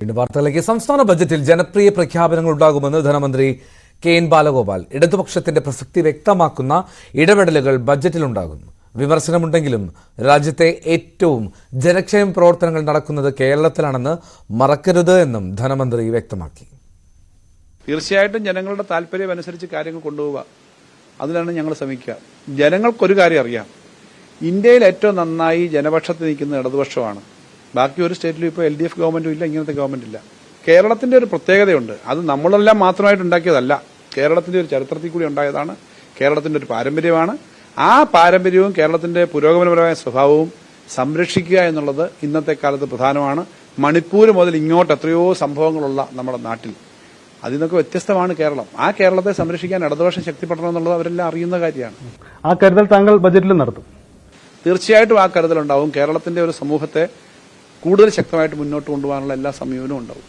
വീണ്ടും വാർത്തകളിലേക്ക്. സംസ്ഥാന ബജറ്റിൽ ജനപ്രിയ പ്രഖ്യാപനങ്ങൾ ഉണ്ടാകുമെന്ന് ധനമന്ത്രി കെ.എൻ. ബാലഗോപാൽ. ഇടതുപക്ഷത്തിന്റെ പ്രസക്തി വ്യക്തമാക്കുന്ന ഇടപെടലുകൾ ബജറ്റിലുണ്ടാകും. വിമർശനമുണ്ടെങ്കിലും രാജ്യത്തെ ഏറ്റവും ജനക്ഷേമ പ്രവർത്തനങ്ങൾ നടക്കുന്നത് കേരളത്തിലാണെന്ന് മറക്കരുത് എന്നും ധനമന്ത്രി വ്യക്തമാക്കി. തീർച്ചയായിട്ടും ജനങ്ങളുടെ താല്പര്യം അനുസരിച്ച് കാര്യങ്ങൾ കൊണ്ടുപോവുക, അതിലാണ് ഞങ്ങൾ ശ്രമിക്കുക. ജനങ്ങൾക്കൊരു കാര്യം അറിയാം, ഇന്ത്യയിൽ ഏറ്റവും നന്നായി ജനപക്ഷത്ത് നിൽക്കുന്ന ഇടതുപക്ഷമാണ്. ബാക്കി ഒരു സ്റ്റേറ്റിലും ഇപ്പോൾ LDF ഗവൺമെന്റും ഇല്ല, ഇങ്ങനത്തെ ഗവൺമെന്റ് ഇല്ല. കേരളത്തിന്റെ ഒരു പ്രത്യേകതയുണ്ട്, അത് നമ്മളെല്ലാം മാത്രമായിട്ട് ഉണ്ടാക്കിയതല്ല, കേരളത്തിന്റെ ഒരു ചരിത്രത്തിൽ കൂടി ഉണ്ടായതാണ്, കേരളത്തിന്റെ ഒരു പാരമ്പര്യമാണ്. ആ പാരമ്പര്യവും കേരളത്തിന്റെ പുരോഗമനപരമായ സ്വഭാവവും സംരക്ഷിക്കുക എന്നുള്ളത് ഇന്നത്തെ കാലത്ത് പ്രധാനമാണ്. മണിപ്പൂർ മുതൽ ഇങ്ങോട്ട് എത്രയോ സംഭവങ്ങളുള്ള നമ്മുടെ നാട്ടിൽ അതിൽ നിന്നൊക്കെ വ്യത്യസ്തമാണ് കേരളം. ആ കേരളത്തെ സംരക്ഷിക്കാൻ ഇടതുപക്ഷം ശക്തിപ്പെടണം എന്നുള്ളത് അവരെല്ലാം അറിയുന്ന കാര്യമാണ്. ആ കരുതൽ താങ്കൾ ബജറ്റിൽ നടത്തും? തീർച്ചയായിട്ടും ആ കരുതലുണ്ടാവും. കേരളത്തിന്റെ ഒരു സമൂഹത്തെ കൂടുതൽ ശക്തമായിട്ട് മുന്നോട്ട് കൊണ്ടുപോകാനുള്ള എല്ലാ സമീപനവും ഉണ്ടാവും.